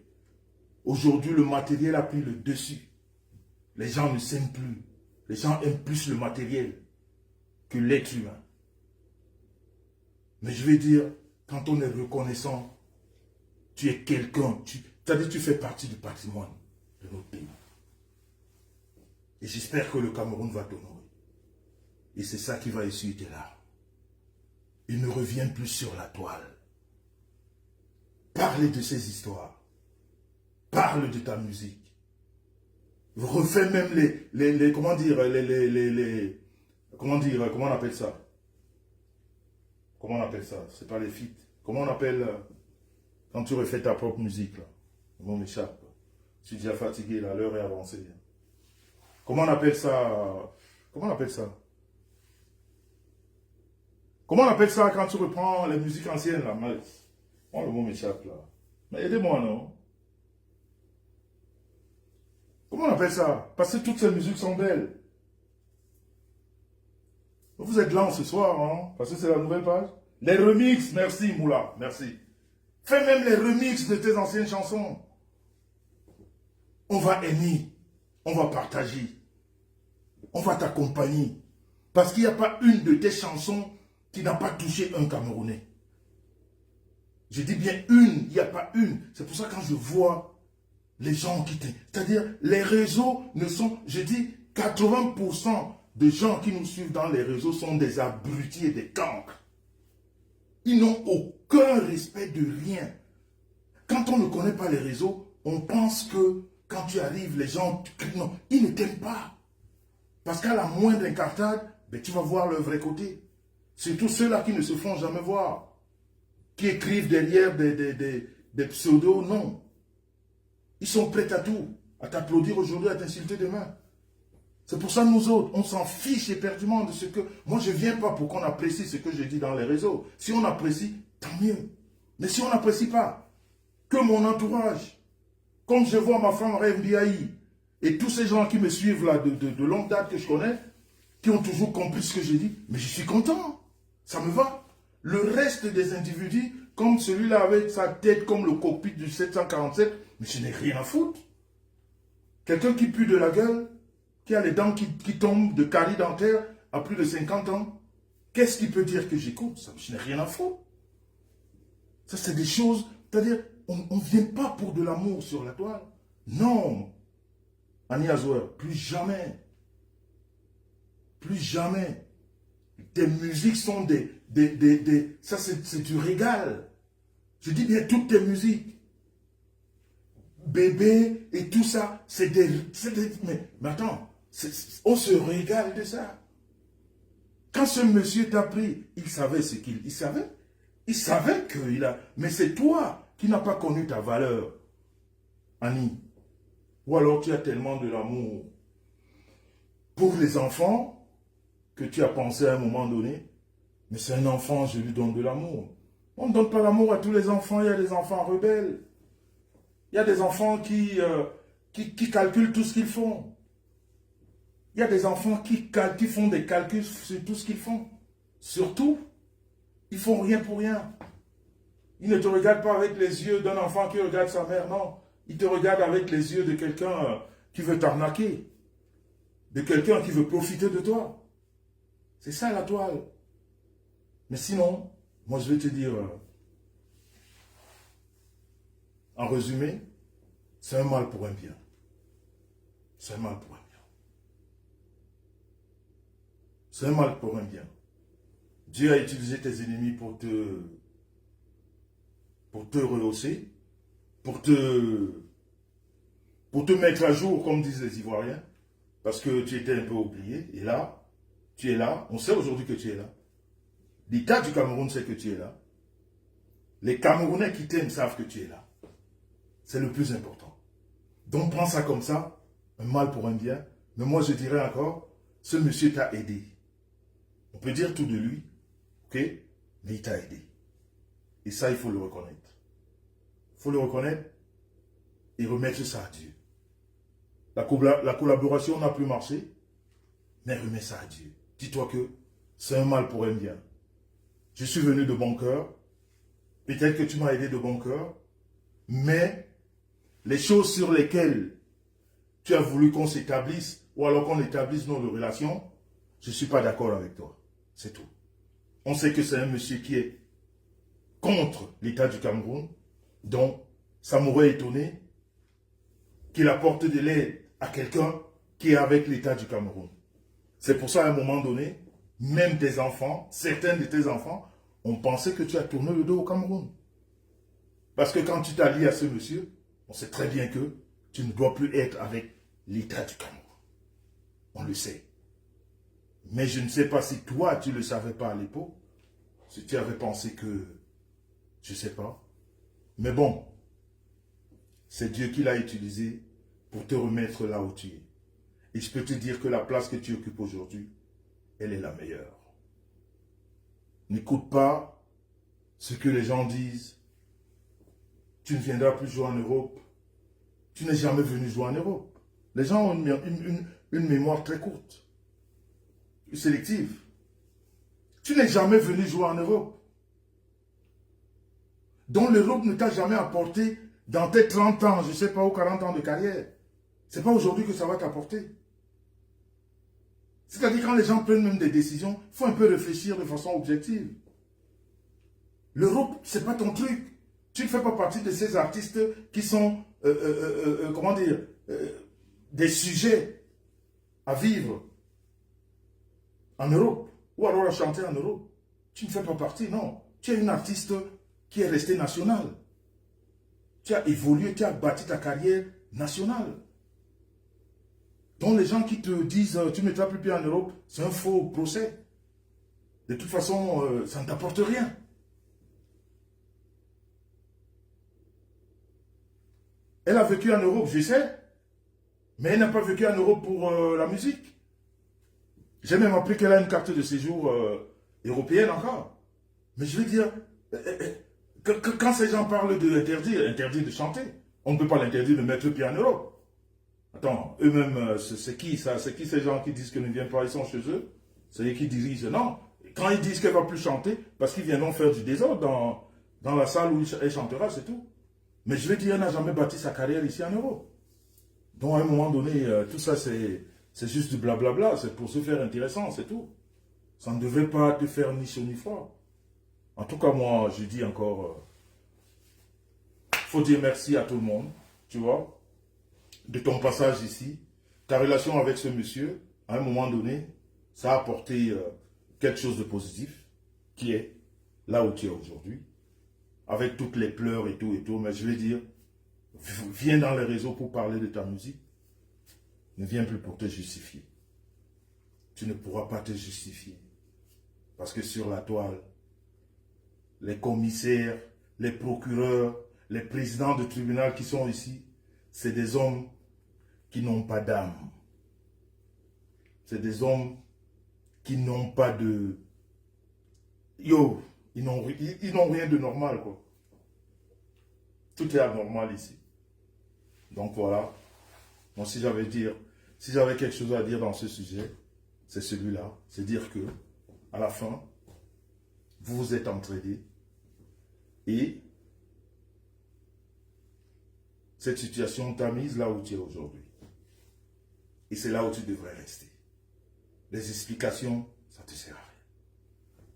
Aujourd'hui, le matériel a pris le dessus. Les gens ne s'aiment plus. Les gens aiment plus le matériel que l'être humain. Mais je vais dire, quand on est reconnaissant, tu es quelqu'un, c'est-à-dire tu fais partie du patrimoine de notre pays. Et j'espère que le Cameroun va t'honorer. Et c'est ça qui va essuyer tes larmes. Il ne revient plus sur la toile. Parlez de ces histoires. Parle de ta musique. Refais même comment on appelle ça? Comment on appelle ça? C'est pas les feats. Comment on appelle quand tu refais ta propre musique là? Le mot m'échappe. Je suis déjà fatigué là, l'heure est avancée. Comment on appelle ça? Comment on appelle ça? Comment on appelle ça quand tu reprends les musiques anciennes là? Moi, le mot m'échappe là. Mais aidez-moi non? Comment on appelle ça? Parce que toutes ces musiques sont belles. Vous êtes lents ce soir, hein? Parce que c'est la nouvelle page. Les remixes, merci Moula, merci. Fais même les remixes de tes anciennes chansons. On va aimer, on va partager, on va t'accompagner. Parce qu'il n'y a pas une de tes chansons qui n'a pas touché un Camerounais. Je dis bien une, il n'y a pas une. C'est pour ça que quand je vois les gens qui t'aiment, c'est-à-dire les réseaux ne sont, je dis 80% de gens qui nous suivent dans les réseaux sont des abrutis et des cancres. Ils n'ont aucun respect de rien. Quand on ne connaît pas les réseaux, on pense que quand tu arrives, les gens, non, ils ne t'aiment pas. Parce qu'à la moindre incartade, ben, tu vas voir le vrai côté. Surtout ceux-là qui ne se font jamais voir. Qui écrivent derrière des pseudos, non. Ils sont prêts à tout. À t'applaudir aujourd'hui, à t'insulter demain. C'est pour ça que nous autres, on s'en fiche éperdument de ce que... Moi, je ne viens pas pour qu'on apprécie ce que je dis dans les réseaux. Si on apprécie, tant mieux. Mais si on n'apprécie pas, que mon entourage, comme je vois ma femme Rembiaï, et tous ces gens qui me suivent là de longue date que je connais, qui ont toujours compris ce que je dis, mais je suis content. Ça me va. Le reste des individus, comme celui-là avec sa tête comme le cockpit du 747, mais je n'ai rien à foutre. Quelqu'un qui pue de la gueule, qui a les dents qui tombent de caries dentaires à plus de 50 ans, qu'est-ce qu'il peut dire que j'écoute? Ça, je n'ai rien à foutre. Ça, c'est des choses, c'est-à-dire, on ne vient pas pour de l'amour sur la toile. Non. Annie Azouer, plus jamais. Plus jamais. Tes musiques sont ça, c'est du régal. Je dis bien toutes tes musiques. Bébé et tout ça, c'est des mais attends, on se régale de ça. Quand ce monsieur t'a pris, il savait ce qu'il savait. Il savait qu'il a... Mais c'est toi qui n'as pas connu ta valeur, Annie. Ou alors tu as tellement de l'amour pour les enfants que tu as pensé à un moment donné, mais c'est un enfant, je lui donne de l'amour. On ne donne pas l'amour à tous les enfants, il y a des enfants rebelles. Il y a des enfants qui calculent tout ce qu'ils font. Il y a des enfants qui font des calculs sur tout ce qu'ils font. Surtout, ils ne font rien pour rien. Ils ne te regardent pas avec les yeux d'un enfant qui regarde sa mère, non. Ils te regardent avec les yeux de quelqu'un qui veut t'arnaquer. De quelqu'un qui veut profiter de toi. C'est ça la toile. Mais sinon, moi je vais te dire, en résumé, c'est un mal pour un bien. C'est un mal pour un bien. C'est un mal pour un bien. Dieu a utilisé tes ennemis pour te rehausser, pour te mettre à jour, comme disent les Ivoiriens, parce que tu étais un peu oublié, et là, tu es là, on sait aujourd'hui que tu es là. L'État du Cameroun sait que tu es là. Les Camerounais qui t'aiment savent que tu es là. C'est le plus important. Donc prends ça comme ça, un mal pour un bien, mais moi je dirais encore, ce monsieur t'a aidé. On peut dire tout de lui, ok, mais il t'a aidé. Et ça, il faut le reconnaître. Il faut le reconnaître et remettre ça à Dieu. La collaboration n'a plus marché, mais remets ça à Dieu. Dis-toi que c'est un mal pour un bien. Je suis venu de bon cœur. Peut-être que tu m'as aidé de bon cœur, mais les choses sur lesquelles tu as voulu qu'on s'établisse, ou alors qu'on établisse nos relations, je ne suis pas d'accord avec toi. C'est tout. On sait que c'est un monsieur qui est contre l'État du Cameroun, donc ça m'aurait étonné qu'il apporte de l'aide à quelqu'un qui est avec l'État du Cameroun. C'est pour ça, à un moment donné, même tes enfants, certains de tes enfants, ont pensé que tu as tourné le dos au Cameroun. Parce que quand tu t'allies à ce monsieur, on sait très bien que tu ne dois plus être avec l'État du Cameroun. On le sait. Mais je ne sais pas si toi, tu ne le savais pas à l'époque, si tu avais pensé que, je ne sais pas. Mais bon, c'est Dieu qui l'a utilisé pour te remettre là où tu es. Et je peux te dire que la place que tu occupes aujourd'hui, elle est la meilleure. N'écoute pas ce que les gens disent. Tu ne viendras plus jouer en Europe. Tu n'es jamais venu jouer en Europe. Les gens ont une mémoire très courte, sélective. Tu n'es jamais venu jouer en Europe. Donc l'Europe ne t'a jamais apporté dans tes 30 ans, je ne sais pas, ou 40 ans de carrière. Ce n'est pas aujourd'hui que ça va t'apporter. C'est-à-dire quand les gens prennent même des décisions, il faut un peu réfléchir de façon objective. L'Europe, ce n'est pas ton truc. Tu ne fais pas partie de ces artistes qui sont, comment dire, des sujets à vivre en Europe, ou alors à chanter en Europe. Tu ne fais pas partie, non. Tu es une artiste qui est restée nationale. Tu as évolué, tu as bâti ta carrière nationale. Donc les gens qui te disent tu ne mettras plus pied en Europe, c'est un faux procès. De toute façon, ça ne t'apporte rien. Elle a vécu en Europe, je sais, mais elle n'a pas vécu en Europe pour la musique. J'ai même appris qu'elle a une carte de séjour européenne encore. Mais je veux dire, quand ces gens parlent interdit de chanter, on ne peut pas l'interdire de mettre le pied en Europe. Attends, eux-mêmes, c'est qui ça? C'est qui ces gens qui disent qu'ils ne viennent pas, ils sont chez eux? C'est eux qui dirigent, non. Quand ils disent qu'elle ne va plus chanter, parce qu'ils viendront faire du désordre dans la salle où elle chantera, c'est tout. Mais je veux dire, elle n'a jamais bâti sa carrière ici en Europe. Donc à un moment donné, tout ça c'est juste du blablabla, c'est pour se faire intéressant, c'est tout. Ça ne devrait pas te faire ni chaud ni froid. En tout cas, moi, je dis encore, faut dire merci à tout le monde, tu vois, de ton passage ici. Ta relation avec ce monsieur, à un moment donné, ça a apporté quelque chose de positif, qui est là où tu es aujourd'hui, avec toutes les pleurs et tout, mais je vais dire, viens dans les réseaux pour parler de ta musique, ne viens plus pour te justifier. Tu ne pourras pas te justifier, parce que sur la toile, les commissaires, les procureurs, les présidents de tribunal qui sont ici, c'est des hommes qui n'ont pas d'âme. C'est des hommes qui n'ont pas de... Yo, ils n'ont rien de normal, quoi. Tout est anormal ici. Donc voilà. Moi, si j'avais quelque chose à dire dans ce sujet, c'est celui-là. C'est dire que, à la fin, vous vous êtes entraidés et cette situation t'a mise là où tu es aujourd'hui. Et c'est là où tu devrais rester. Les explications, ça ne te sert à rien.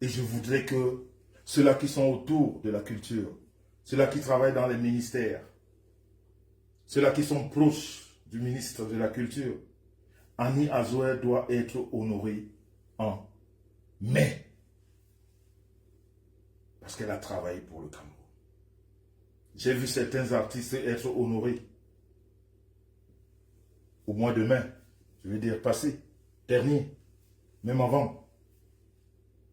Et je voudrais que ceux-là qui sont autour de la culture, ceux-là qui travaillent dans les ministères, ceux-là qui sont proches du ministre de la Culture, Annie Azouer doit être honorée en mai. Parce qu'elle a travaillé pour le Cameroun. J'ai vu certains artistes être honorés au mois de mai, je veux dire passé, dernier, même avant.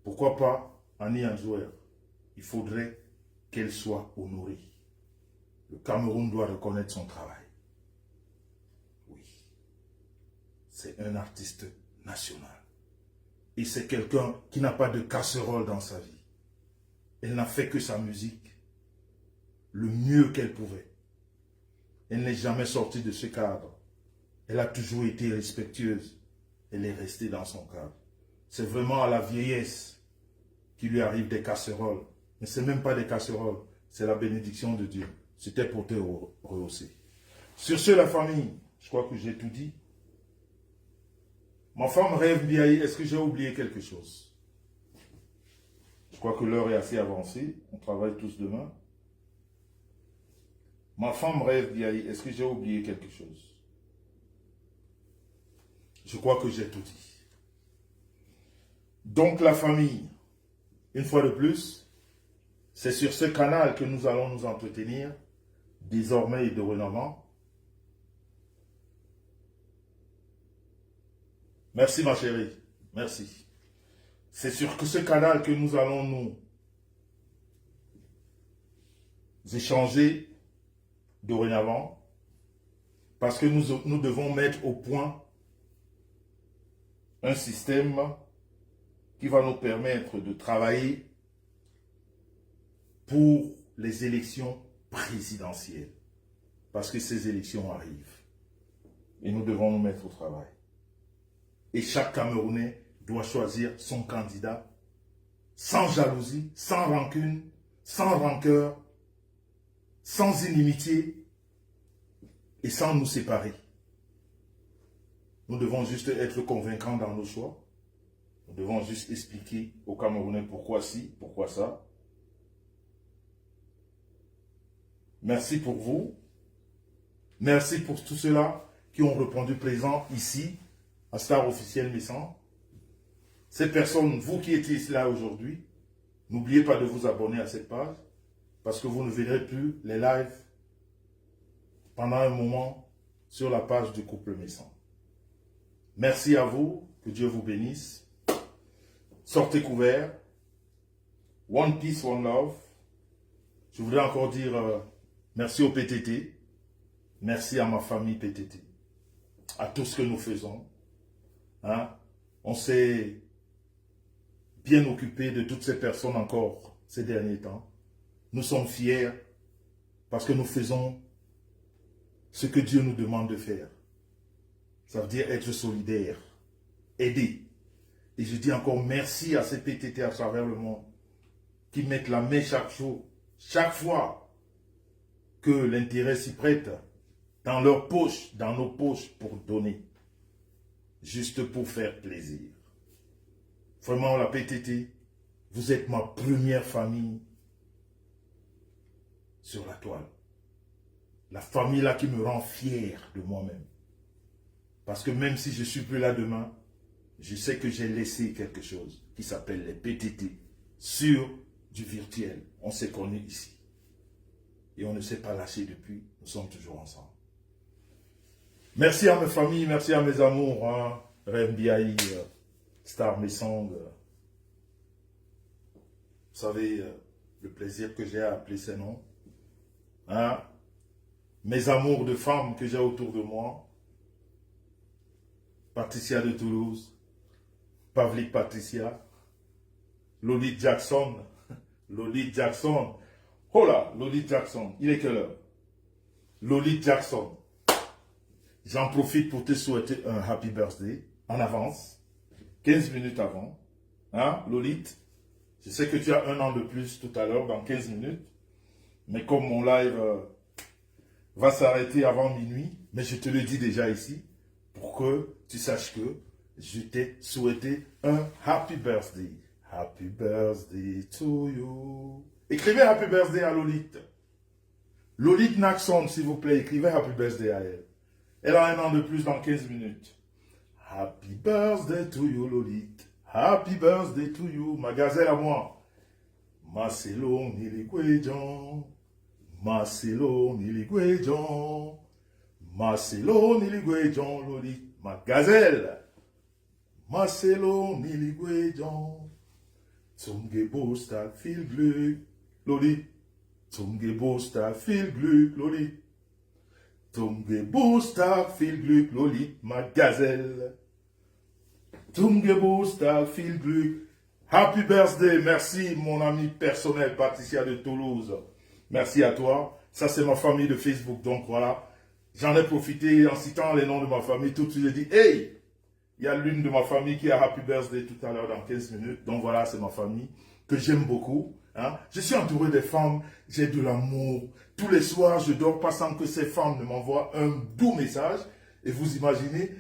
Pourquoi pas Annie Azouer? Il faudrait qu'elle soit honorée. Le Cameroun doit reconnaître son travail. Oui. C'est un artiste national. Et c'est quelqu'un qui n'a pas de casserole dans sa vie. Elle n'a fait que sa musique le mieux qu'elle pouvait. Elle n'est jamais sortie de ce cadre. Elle a toujours été respectueuse. Elle est restée dans son cadre. C'est vraiment à la vieillesse qu'il lui arrive des casseroles. Mais ce n'est même pas des casseroles. C'est la bénédiction de Dieu. C'était pour te rehausser. Sur ce, la famille, je crois que j'ai tout dit. Ma femme rêve bien. Est-ce que j'ai oublié quelque chose? Je crois que l'heure est assez avancée. On travaille tous demain. Ma femme rêve bien. Est-ce que j'ai oublié quelque chose? Je crois que j'ai tout dit. Donc la famille, une fois de plus, c'est sur ce canal que nous allons nous entretenir, désormais et dorénavant. Merci ma chérie, merci. C'est sur ce canal que nous allons nous échanger dorénavant, parce que nous devons mettre au point un système qui va nous permettre de travailler pour les élections présidentielles. Parce que ces élections arrivent. Et nous devons nous mettre au travail. Et chaque Camerounais doit choisir son candidat sans jalousie, sans rancune, sans rancœur, sans inimitié et sans nous séparer. Nous devons juste être convaincants dans nos choix. Nous devons juste expliquer aux Camerounais pourquoi ci, pourquoi ça. Merci pour vous. Merci pour tous ceux-là qui ont répondu présent ici, à Star Officiel Messan. Ces personnes, vous qui étiez là aujourd'hui, n'oubliez pas de vous abonner à cette page, parce que vous ne verrez plus les lives pendant un moment sur la page du couple Messan. Merci à vous, que Dieu vous bénisse. Sortez couverts. One peace, one love. Je voudrais encore dire merci au PTT. Merci à ma famille PTT. À tout ce que nous faisons. Hein? On s'est bien occupé de toutes ces personnes encore ces derniers temps. Nous sommes fiers parce que nous faisons ce que Dieu nous demande de faire. Ça veut dire être solidaire, aider. Et je dis encore merci à ces PTT à travers le monde qui mettent la main chaque jour, chaque fois que l'intérêt s'y prête, dans leurs poches, dans nos poches pour donner, juste pour faire plaisir. Vraiment la PTT, vous êtes ma première famille sur la toile. La famille là qui me rend fier de moi-même. Parce que même si je ne suis plus là demain, je sais que j'ai laissé quelque chose qui s'appelle les PTT sur du virtuel. On s'est connus ici. Et on ne s'est pas lâché depuis. Nous sommes toujours ensemble. Merci à mes familles, merci à mes amours. Hein. Rembiaï, Star Messang. Vous savez, le plaisir que j'ai à appeler ces noms. Hein? Mes amours de femmes que j'ai autour de moi. Patricia de Toulouse, Pavlik Patricia, Lolith Jackson, Lolith Jackson. Oh là, Lolith Jackson, il est quelle heure? Lolith Jackson. J'en profite pour te souhaiter un happy birthday en avance, 15 minutes avant. Hein, Lolith? Je sais que tu as un an de plus tout à l'heure, dans 15 minutes. Mais comme mon live va s'arrêter avant minuit, mais je te le dis déjà ici, pour que tu saches que je t'ai souhaité un happy birthday. Happy birthday to you. Écrivez happy birthday à Lolith. Lolith Naxon, s'il vous plaît, écrivez happy birthday à elle. Elle a un an de plus dans 15 minutes. Happy birthday to you, Lolith. Happy birthday to you. Ma gazelle à moi. Marcelo Niligwejan. Marcelo Niligwejan. Marcelo Niligwejan, Lolith. Ma gazelle. Marcelo Niligwejan. Zum Geburtstag viel Glück, Lolith. Zum Geburtstag viel Glück, Lolith. Zum Geburtstag viel Glück, Lolith, ma gazelle. Zum Geburtstag viel Glück. Happy birthday, merci mon ami personnel Patricia de Toulouse. Merci à toi. Ça c'est ma famille de Facebook, donc voilà. J'en ai profité en citant les noms de ma famille. Tout de suite j'ai dit, hey, il y a l'une de ma famille qui a happy birthday tout à l'heure dans 15 minutes. Donc voilà, c'est ma famille que j'aime beaucoup. Hein? Je suis entouré des femmes, j'ai de l'amour. Tous les soirs, je dors pas sans que ces femmes ne m'envoient un doux message. Et vous imaginez,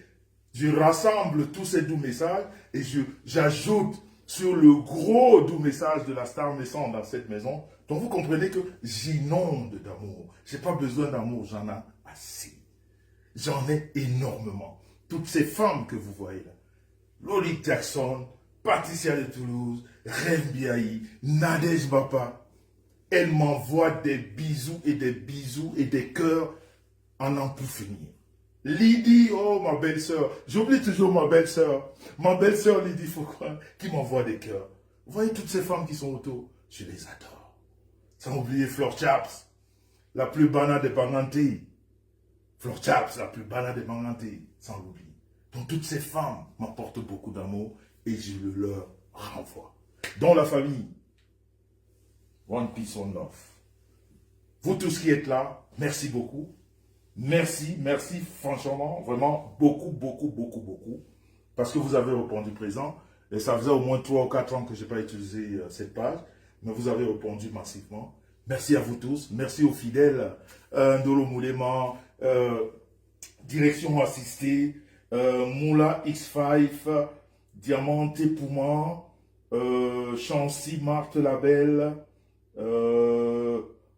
je rassemble tous ces doux messages et j'ajoute sur le gros doux message de la star naissante dans cette maison. Donc vous comprenez que j'inonde d'amour. Je n'ai pas besoin d'amour, j'en ai assez. J'en ai énormément. Toutes ces femmes que vous voyez là. Lolith Jackson, Patricia de Toulouse, Reine Biaï, Nadège Bapa. Elle m'envoie des bisous et des cœurs en n'en plus finir. Lydie, oh ma belle-sœur, j'oublie toujours ma belle-sœur. Ma belle-sœur Lydie Foucault qui m'envoie des cœurs. Vous voyez toutes ces femmes qui sont autour, je les adore. Sans oublier Fleur Chaps, la plus banale des banantés. Fleur Chaps, la plus banale des banantés, sans l'oublier. Donc toutes ces femmes m'apportent beaucoup d'amour et je le leur renvoie. Dans la famille, One Peace, One Love. Vous tous qui êtes là, merci beaucoup. Merci, merci franchement, vraiment beaucoup. Parce que vous avez répondu présent. Et ça faisait au moins 3 ou 4 ans que je n'ai pas utilisé cette page. Mais vous avez répondu massivement. Merci à vous tous. Merci aux fidèles. Ndolo Moulema, Direction Assistée, Moula X5, Diamanté Pouma, Chancy Marthe Labelle,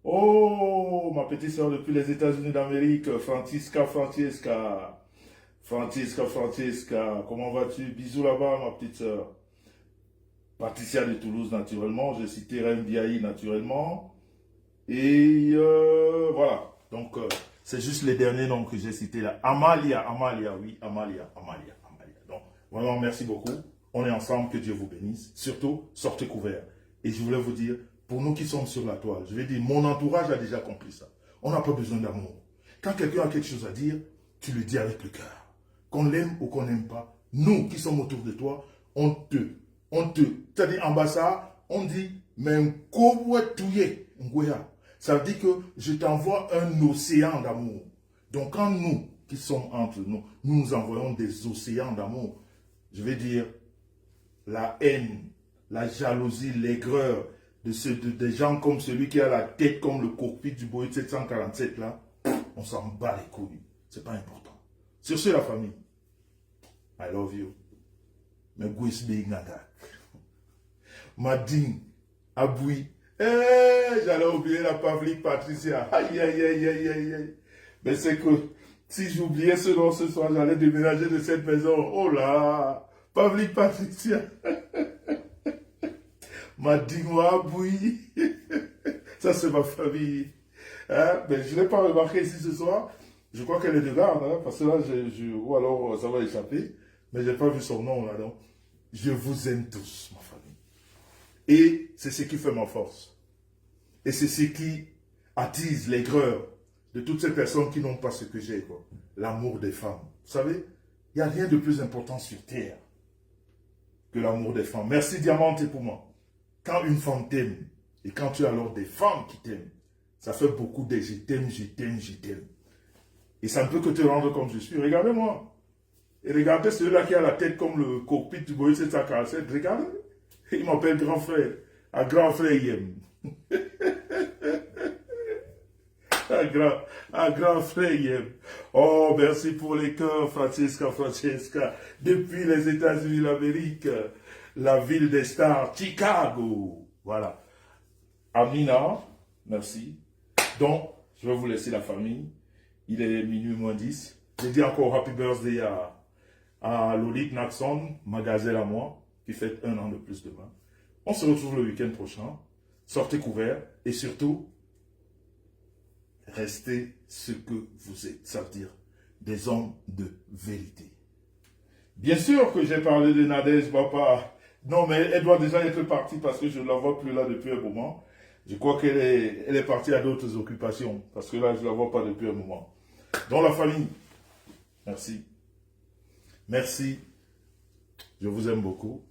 oh, ma petite soeur depuis les États-Unis d'Amérique, Francisca, comment vas-tu? Bisous là-bas, ma petite soeur. Patricia de Toulouse, naturellement. J'ai cité Reine Biaï, naturellement. Et voilà. Donc, c'est juste les derniers noms que j'ai cités là. Amalia, oui, Amalia. Donc, vraiment, merci beaucoup. On est ensemble, que Dieu vous bénisse. Surtout, sortez couverts. Et je voulais vous dire, pour nous qui sommes sur la toile, je vais dire, mon entourage a déjà compris ça. On n'a pas besoin d'amour. Quand quelqu'un a quelque chose à dire, tu le dis avec le cœur. Qu'on l'aime ou qu'on n'aime pas, nous qui sommes autour de toi, c'est-à-dire en bas ça, on dit, mais ça veut dire que je t'envoie un océan d'amour. Donc quand nous qui sommes entre nous, nous envoyons des océans d'amour, je vais dire, la haine, la jalousie, l'aigreur, des gens comme celui qui a la tête comme le cockpit du Boeing 747 là, on s'en bat les couilles. C'est pas important. Sur ce, la famille, I love you. Mais Gouisbe Ngagak. Madine, Aboui. J'allais oublier la Pavlik Patricia. Aïe. Mais c'est que si j'oubliais ce nom ce soir, j'allais déménager de cette maison. Oh là, Pavlik Patricia. Madine, Aboui. Ça, c'est ma famille. Hein? Mais je ne l'ai pas remarqué ici ce soir. Je crois qu'elle est de garde, hein, parce que là, ou alors ça va échapper. Mais je n'ai pas vu son nom là, donc. Je vous aime tous, ma famille. Et c'est ce qui fait ma force. Et c'est ce qui attise l'aigreur de toutes ces personnes qui n'ont pas ce que j'ai, quoi. L'amour des femmes. Vous savez, il n'y a rien de plus important sur terre que l'amour des femmes. Merci Diamante pour moi. Quand une femme t'aime, et quand tu as alors des femmes qui t'aiment, ça fait beaucoup de je t'aime, je t'aime, je t'aime. Et ça ne peut que te rendre comme je suis. Regardez-moi. Et regardez celui-là qui a la tête comme le cockpit du Boeing 747. Regardez. Il m'appelle grand frère. Un grand frère, il aime. Un grand frère, il aime. Oh, merci pour les cœurs, Francesca. Depuis les États-Unis d'Amérique, la ville des stars, Chicago. Voilà. Amina, merci. Donc, je vais vous laisser la famille. Il est minuit moins 10. Je dis encore happy birthday à Lolik Naxon, ma gazelle à moi, qui fête 1 an de plus demain. On se retrouve le week-end prochain. Sortez couverts et surtout, restez ce que vous êtes. Ça veut dire des hommes de vérité. Bien sûr que j'ai parlé de Nadège, papa. Non, mais elle doit déjà être partie parce que je ne la vois plus là depuis un moment. Je crois qu'elle est partie à d'autres occupations. Parce que là, je ne la vois pas depuis un moment. Dans la famille, merci. Merci. Je vous aime beaucoup.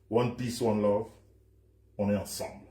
One peace, one love. On est ensemble.